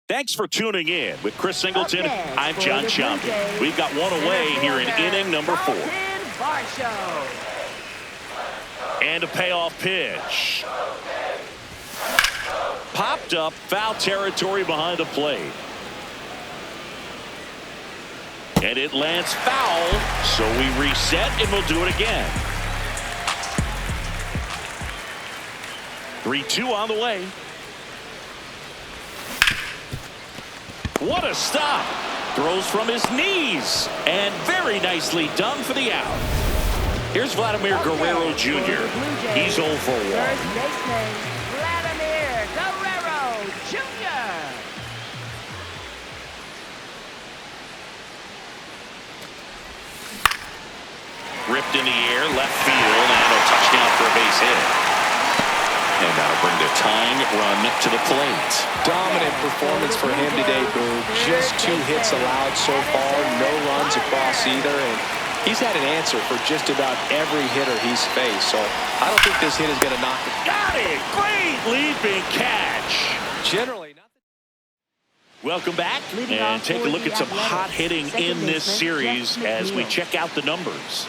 Thanks for tuning in. With Chris Singleton, I'm John Shampi. We've got one away here in inning number 4. And a payoff pitch. Popped up, foul territory behind the plate. And it lands foul, so we reset and we'll do it again. 3-2 on the way. What a stop. Throws from his knees. And very nicely done for the out. Here's Vladimir Guerrero Jr. He's 0 for 1. First baseman, Vladimir Guerrero Jr. Ripped in the air, left field, and a touchdown for a base hit. And now bring the tying run to the plate. Dominant performance for him today, Boo. Just 2 hits allowed so far, no runs across either, and he's had an answer for just about every hitter he's faced, so I don't think this hit is going to knock it. Got it! Great leaping catch. Generally, nothing. Welcome back, and take a look at some hot hitting in this series as we check out the numbers.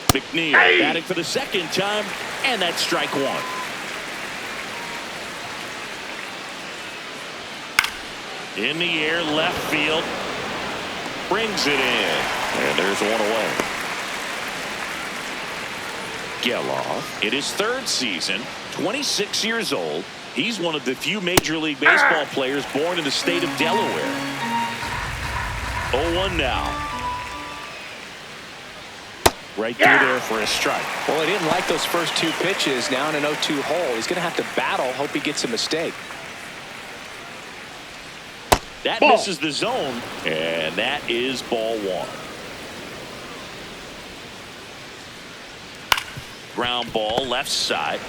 McNeil batting for the second time, and that's strike 1. In the air, left field, brings it in, and there's one away. Geloff, in his 3rd season, 26 years old. He's one of the few Major League Baseball players born in the state of Delaware. 0-1 now. Right through there for a strike. Well, he didn't like those first 2 pitches. Now in an 0-2 hole. He's going to have to battle. Hope he gets a mistake. That misses the zone, and that is ball 1. Ground ball left side.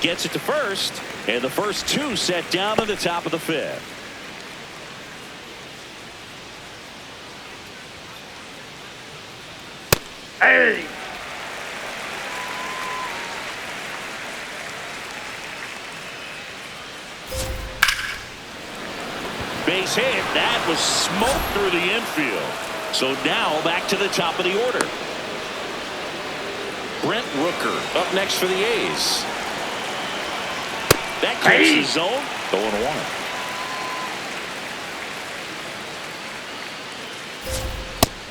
Gets it to first, and the first 2 set down at the top of the 5th. Hey! Base hit. That was smoke through the infield. So now back to the top of the order. Brent Rooker up next for the A's. That clears the zone. 0-1.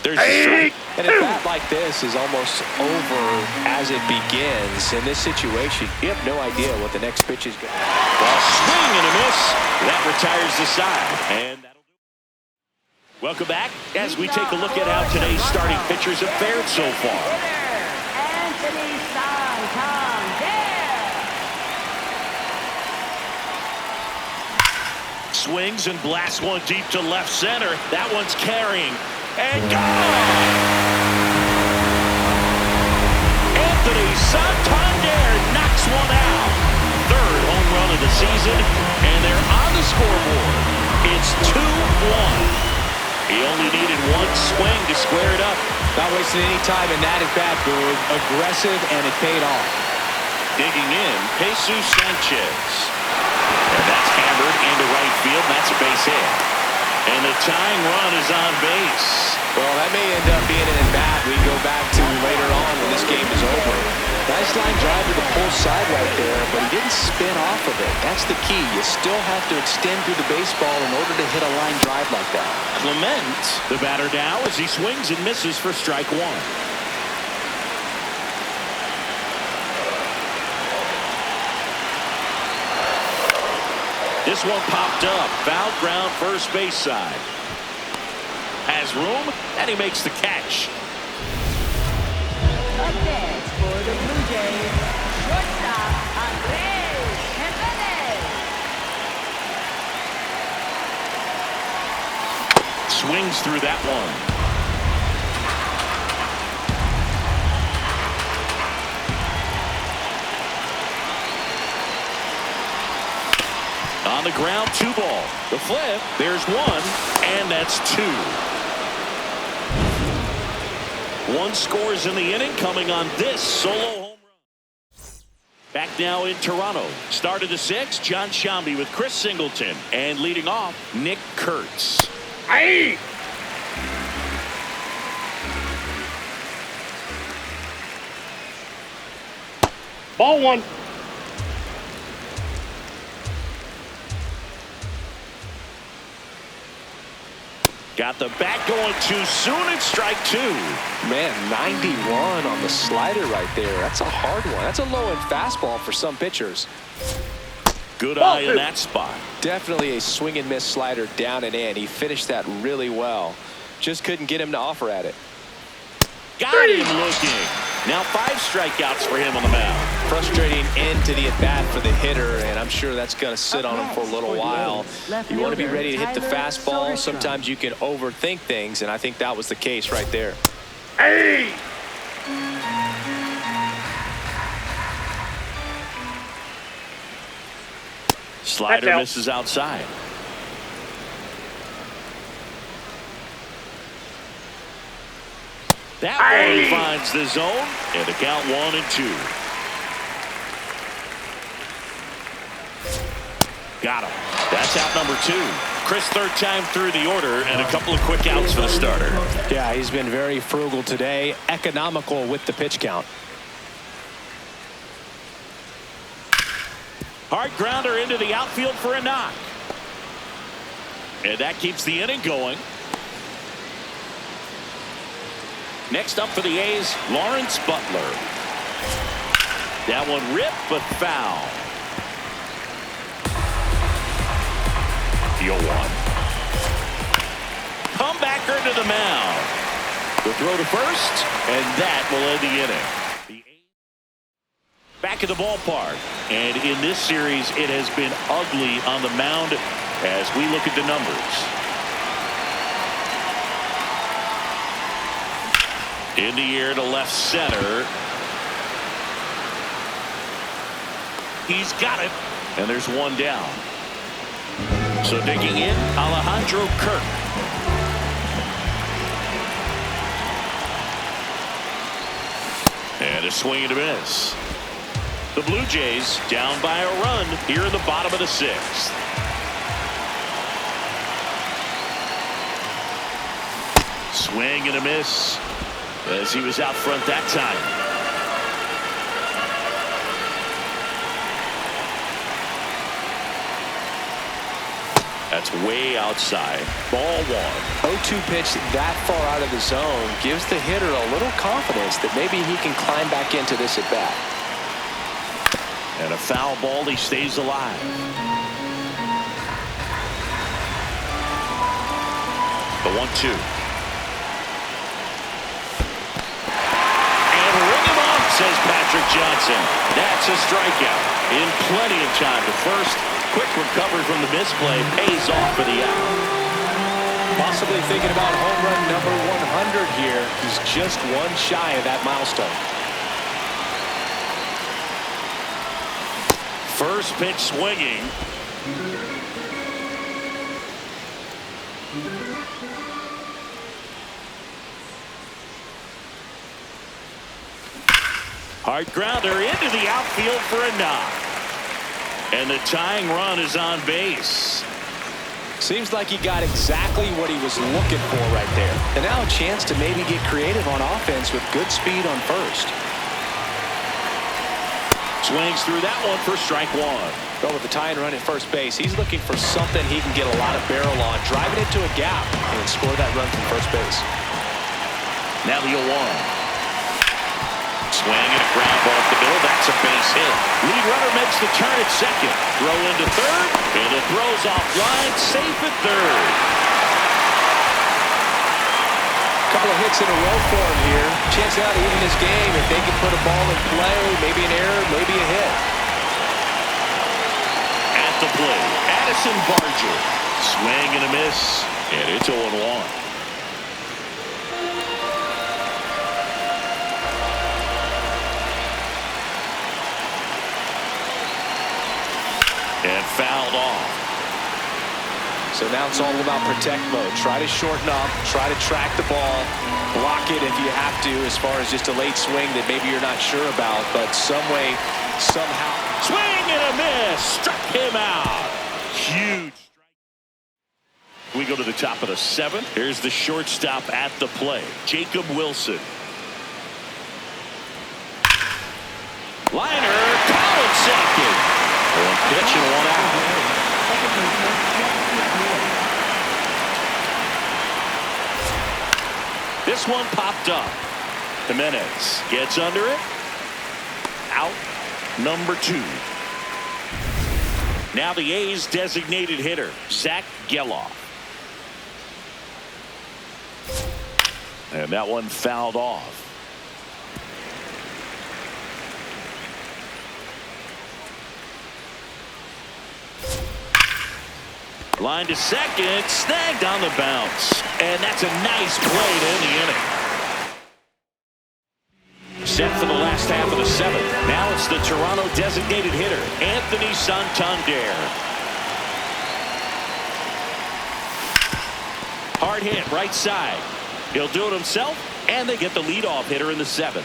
There's a strike. And a bat like this is almost over as it begins. In this situation, you have no idea what the next pitch is going to be. Well, swing and a miss. That retires the side. And that'll do it. Welcome back as we take a look at how today's starting pitchers have fared so far. Anthony Santander. Swings and blasts one deep to left center. That one's carrying. And gone! Anthony Santander knocks one out. 3rd home run of the season, and they're on the scoreboard. It's 2-1. He only needed 1 swing to square it up. Not wasting any time in that at-bat, Boog. Aggressive, and it paid off. Digging in, Jesus Sanchez. And that's hammered into right field, and that's a base hit. And the tying run is on base. Well, that may end up being an at-bat we go back to later on when this game is over. Nice line drive to the pull side right there, but he didn't spin off of it. That's the key. You still have to extend through the baseball in order to hit a line drive like that. Clement, the batter now, as he swings and misses for strike 1. This one popped up. Foul ground first base side. Has room, and he makes the catch. Up next for the Blue Jays, shortstop Andrés Jimenez. swings through that one. On the ground, 2 ball. The flip, there's 1, and that's 2. 1 scores in the inning coming on this solo home run. Back now in Toronto. Start of the 6th, John Shambi with Chris Singleton. And leading off, Nick Kurtz. Aye. Ball 1. Got the bat going too soon and strike 2. Man, 91 on the slider right there. That's a hard one. That's a low-end fastball for some pitchers. Good eye in that spot. Definitely a swing and miss slider down and in. He finished that really well. Just couldn't get him to offer at it. Got him looking. Now 5 strikeouts for him on the mound. Frustrating end to the at-bat for the hitter, and I'm sure that's going to sit on him for a little while. You want to be ready to hit the fastball. Sometimes you can overthink things, and I think that was the case right there. Hey! Slider misses outside. That one finds the zone, and the count 1 and 2. Got him. That's out number 2. Chris, 3rd time through the order, and a couple of quick outs for the starter. Yeah, he's been very frugal today, economical with the pitch count. Hard grounder into the outfield for a knock. And that keeps the inning going. Next up for the A's, Lawrence Butler. That one ripped but foul. The 0-1. Comebacker to the mound. The throw to first, and that will end the inning. Back at the ballpark, and in this series it has been ugly on the mound as we look at the numbers. In the air to left center. He's got it, and there's 1 down. So digging in, Alejandro Kirk. And a swing and a miss. The Blue Jays down by a run here in the bottom of the 6th. Swing and a miss as he was out front that time. That's way outside. Ball 1. 0-2 pitch that far out of the zone gives the hitter a little confidence that maybe he can climb back into this at bat. And a foul ball, he stays alive. The 1-2. And ring him off, says Patrick Johnson. That's a strikeout. In plenty of time to first. Quick recovery from the misplay pays off for the out. Possibly thinking about home run number 100 here. He's just 1 shy of that milestone. First pitch swinging. Hard grounder into the outfield for a knock. And the tying run is on base. Seems like he got exactly what he was looking for right there. And now a chance to maybe get creative on offense with good speed on first. Swings through that one for strike 1. But with the tying run at first base, he's looking for something he can get a lot of barrel on, drive it into a gap, and score that run from first base. Now the 0-1. Swing and a ground ball up the middle. That's a base hit. Lead runner makes the turn at second. Throw into third, and it throws offline. Safe at third. Couple of hits in a row for him here. Chance out to even this game if they can put a ball in play. Maybe an error, maybe a hit. At the plate, Addison Barger. Swing and a miss. And it's 0-1. And fouled off. So now it's all about protect mode. Try to shorten up, try to track the ball, block it if you have to, as far as just a late swing that maybe you're not sure about, but some way, somehow. Swing and a miss. Struck him out. Huge. We go to the top of the 7th. Here's the shortstop at the plate, Jacob Wilson. Liner, caught at second. One pitch and 1 out. This one popped up. Jimenez gets under it. Out number 2. Now the A's designated hitter, Zach Geloff. And that one fouled off. Line to second, snagged on the bounce. And that's a nice play to end the inning. Set for the last half of the 7th. Now it's the Toronto designated hitter, Anthony Santander. Hard hit right side. He'll do it himself, and they get the leadoff hitter in the 7th.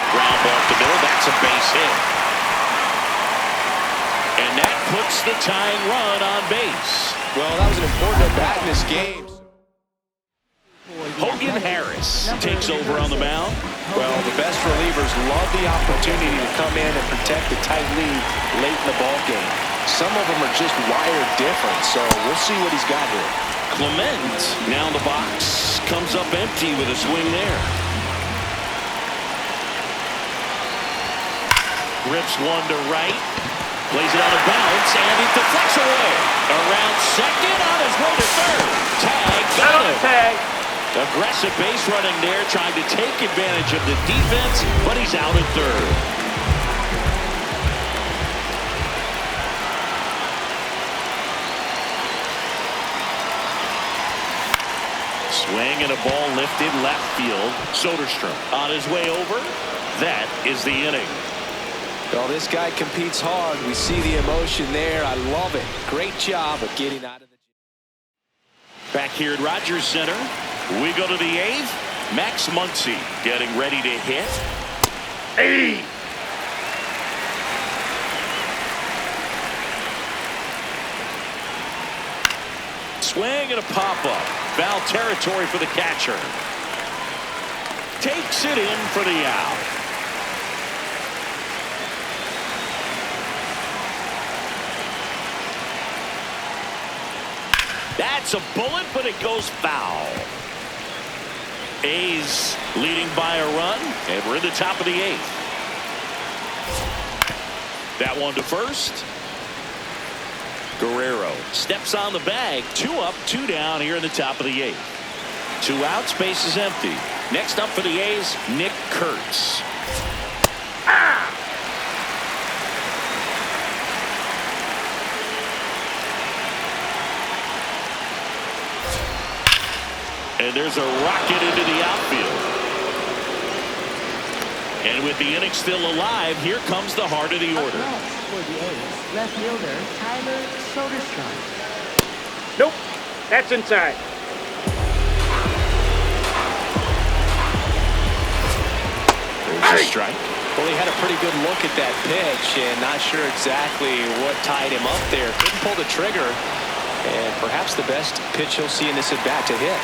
Ground ball up the middle. That's a base hit. And that puts the tying run on base. Well, that was an important at-bat in this game. Hogan Harris takes over on the mound. Well, the best relievers love the opportunity to come in and protect the tight lead late in the ball game. Some of them are just wired different, so we'll see what he's got here. Clement now in the box, comes up empty with a swing there. Rips one to right, plays it out of bounds, and it deflects away. Around second, on his way to third. Tag, got him. Tag. Aggressive base running there, trying to take advantage of the defense, but he's out at third. Swing and a ball lifted left field. Soderstrom on his way over. That is the inning. Well, this guy competes hard. We see the emotion there. I love it. Great job of getting out of the... Back here at Rogers Center, we go to the 8th. Max Muncy getting ready to hit. Hey! Swing and a pop-up. Foul territory for the catcher. Takes it in for the out. That's a bullet, but it goes foul. A's leading by a run, and we're in the top of the 8th. That one to first. Guerrero steps on the bag. 2 up, 2 down here in the top of the 8th. 2 outs, base is empty. Next up for the A's, Nick Kurtz. And there's a rocket into the outfield. And with the inning still alive, here comes the heart of the order. Next for the A's, left fielder Tyler Soderstrom. Nope. That's inside. There's a strike. Well, he had a pretty good look at that pitch and not sure exactly what tied him up there. Couldn't pull the trigger. And perhaps the best pitch he'll see in this at-bat to hit.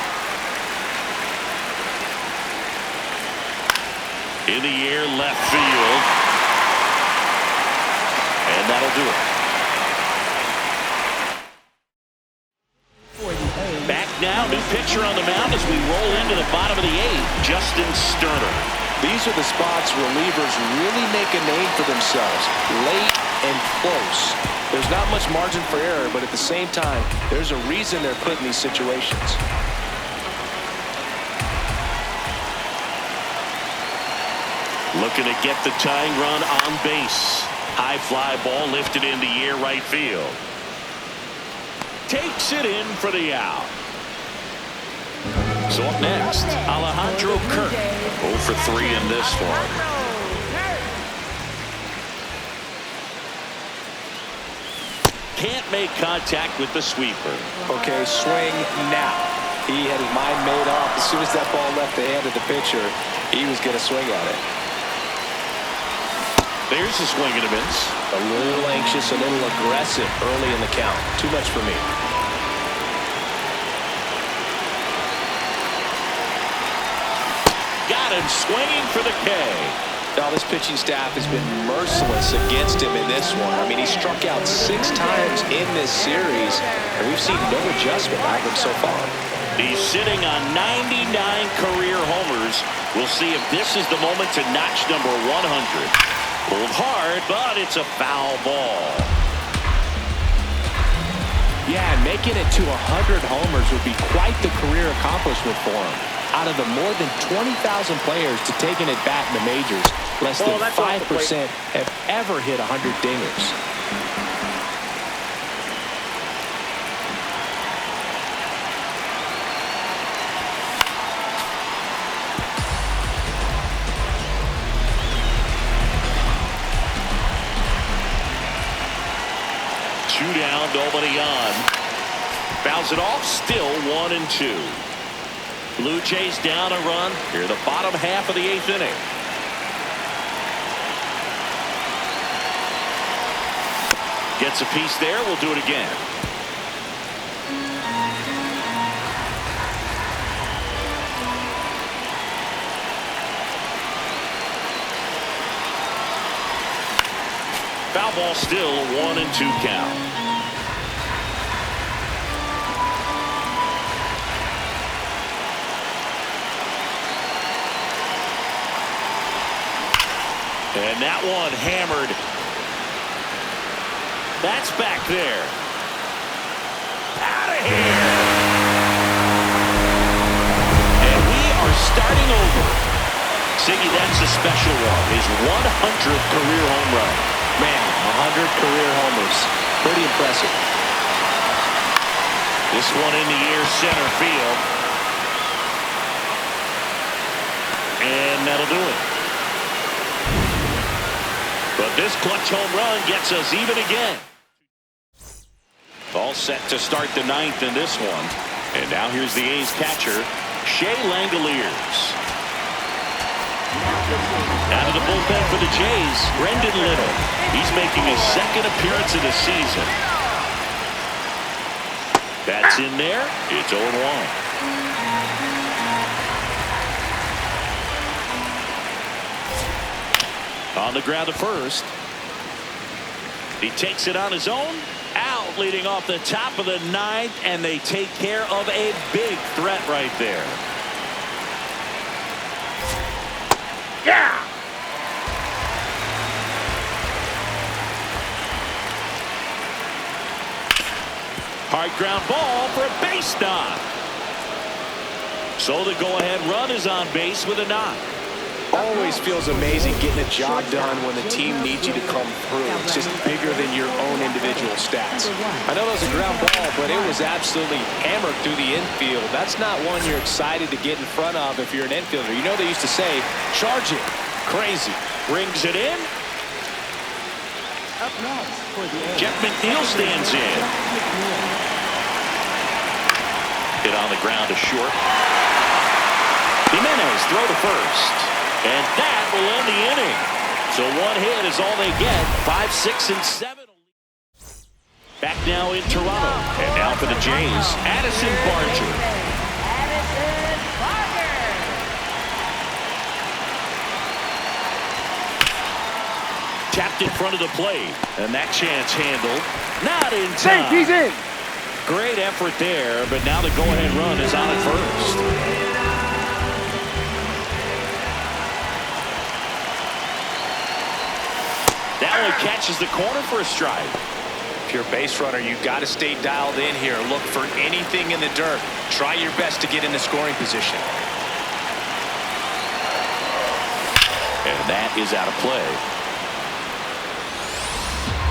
In the air, left field. And that'll do it. Back now, new pitcher on the mound as we roll into the bottom of the 8th, Justin Sterner. These are the spots relievers really make a name for themselves. Late and close. There's not much margin for error, but at the same time, there's a reason they're put in these situations. Looking to get the tying run on base. High fly ball lifted in the air right field. Takes it in for the out. So up next, Alejandro Kirk. 0 for 3 in this one. Can't make contact with the sweeper. Okay, swing now. He had his mind made up. As soon as that ball left the hand of the pitcher, he was going to swing at it. There's the swing and a miss. A little anxious, a little aggressive early in the count. Too much for me. Got him swinging for the K. Now, this pitching staff has been merciless against him in this one. I mean, he struck out 6 times in this series, and we've seen no adjustment out of him so far. He's sitting on 99 career homers. We'll see if this is the moment to notch number 100. Pulled hard, but it's a foul ball. Yeah, and making it to 100 homers would be quite the career accomplishment for him. Out of the more than 20,000 players to take an at-bat in the majors, less than 5% have ever hit 100 dingers. Two down, nobody on. Fouls it off, still 1-2. Blue Jays down a run here, the bottom half of the 8th inning. Gets a piece there. We'll do it again. Foul ball, still 1-2 count. And that one hammered. That's back there. Out of here. And we are starting over. Siggy, that's a special one. His 100th career home run. Man, 100 career homers. Pretty impressive. This one in the air, center field. And that'll do it. But this clutch home run gets us even again. All set to start the 9th in this one. And now here's the A's catcher, Shea Langoliers. Out of the bullpen for the Jays, Brendan Little. He's making his 2nd appearance of the season. That's in there. It's 0-1. On the ground to first. He takes it on his own. Out, leading off the top of the 9th, and they take care of a big threat right there. Yeah! Hard ground ball for a base knock. So the go-ahead run is on base with a knock. Always feels amazing getting a job done when the team needs you to come through. It's just bigger than your own individual stats. I know that was a ground ball, but it was absolutely hammered through the infield. That's not one you're excited to get in front of if you're an infielder. You know they used to say, charge it. Crazy. Brings it in. Up next for the A's, Jeff McNeil stands in. Hit on the ground to short. Jimenez throw to first. And that will end the inning. So one hit is all they get. 5, 6, and 7. Back now in Toronto. And now for the Jays, Addison Barger. Addison Barger. Tapped in front of the plate. And that chance handled. Not in time. He's in. Great effort there, but now the go-ahead run is on at first. That one catches the corner for a strike. If you're a base runner, you've got to stay dialed in here. Look for anything in the dirt. Try your best to get into scoring position. And that is out of play.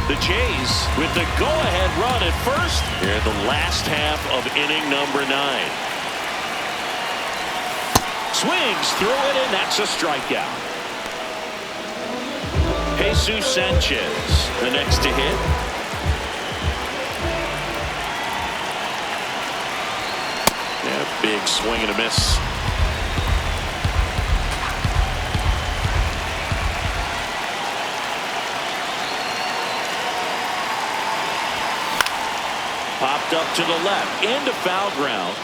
The Jays with the go-ahead run at first here in the last half of inning number 9. Swings through it, and that's a strikeout. Jesus Sanchez, the next to hit. Yeah, big swing and a miss. Popped up to the left, into foul ground.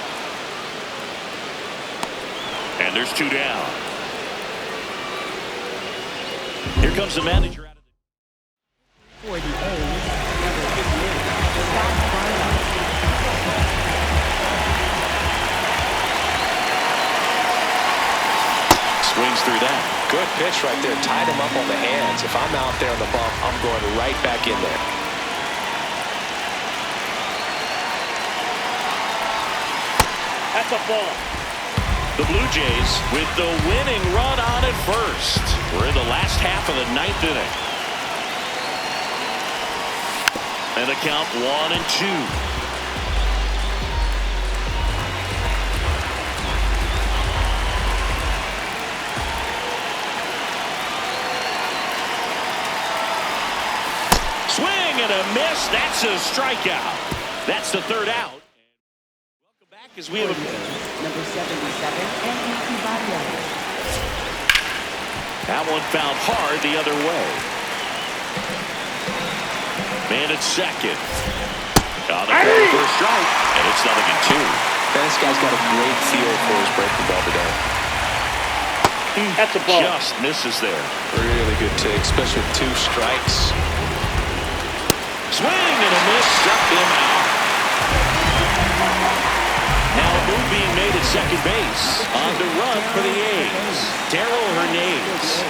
And there's 2 down. Here comes the manager out of the... For the A's, number 58, Scott Barlow. Swings through that. Good pitch right there. Tied him up on the hands. If I'm out there on the bump, I'm going right back in there. That's a ball. The Blue Jays with the winning run on at first. We're in the last half of the 9th inning. And the count 1-2. Swing and a miss. That's a strikeout. That's the 3rd out. Welcome back as we have a... Number 77, Enrique Barrios. That one fouled hard the other way. Man at second. On the corner for a strike. And it's 0-2. This guy's got a great feel for his breaking ball today. That's a ball. Just misses there. Really good take, especially with 2 strikes. Swing and a miss. Struck him out. Now a move being made at second base. On the run for the A's. Darryl Hernandez.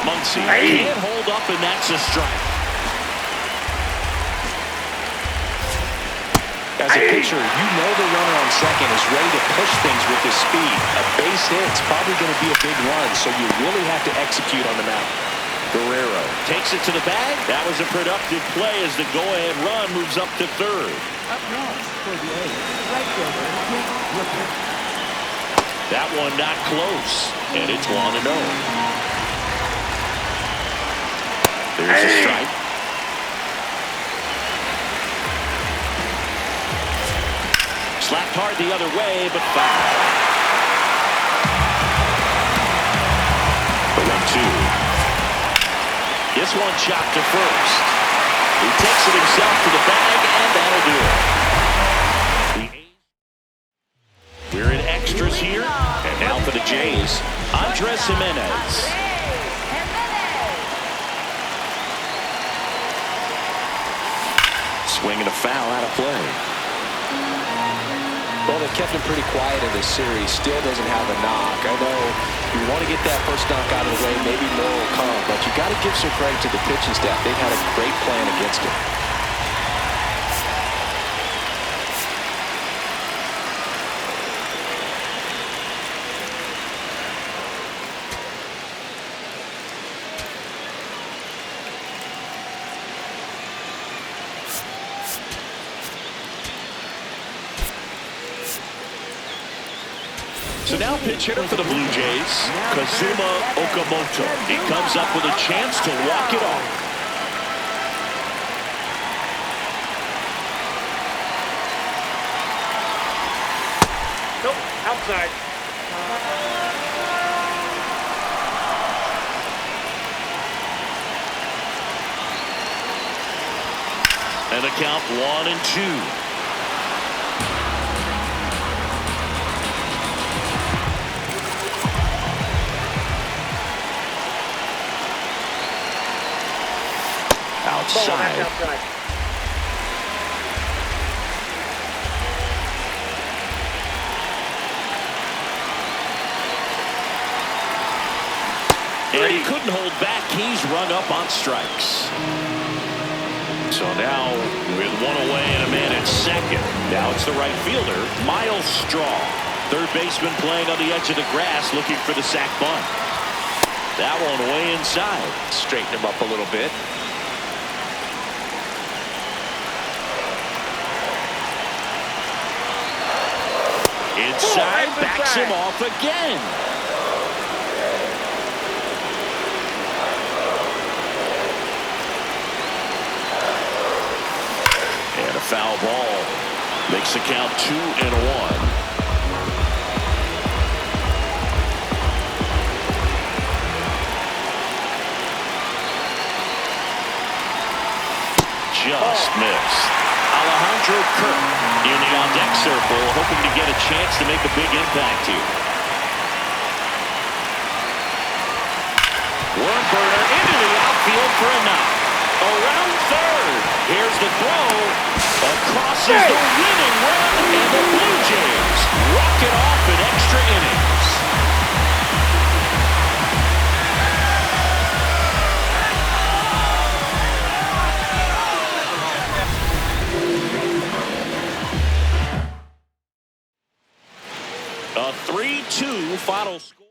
Muncy can't hold up, and that's a strike. As a pitcher, you know the runner on second is ready to push things with his speed. A base hit's probably going to be a big run, so you really have to execute on the mound. Guerrero takes it to the bag. That was a productive play as the go-ahead run moves up to 3rd. Up next for the A's, right fielder, Nick Rooker. That one not close, and it's 1-0. There's a strike. Slapped hard the other way, but foul. The 1-2. This one chopped to first. He takes it himself to the bag, and that'll do it. We're in extras here, and now for the Jays, Andres Jimenez. Swing and a foul out of play. Well, they kept him pretty quiet in this series. Still doesn't have a knock. I know you want to get that first knock out of the way. Maybe more will come. But you got to give some credit to the pitching staff. They've had a great plan against him. So now pitch hitter for the Blue Jays, Kazuma Okamoto. He comes up with a chance to walk it off. Nope, outside. And the count 1-2. Outside. Outside. And he couldn't hold back. He's rung up on strikes. So now with 1 away and a man at second. Now it's the right fielder, Miles Straw. Third baseman playing on the edge of the grass looking for the sac bunt. That one way inside. Straighten him up a little bit. Inside, backs him off again. And a foul ball. Makes the count 2-1. Just missed. Alejandro Kirk in the on-deck circle, hoping to get a chance to make a big impact here. Worm burner into the outfield for a knock. Around third. Here's the throw. Across is the winning run, and the Blue Jays walk it off in extra innings. A 3-2 final score.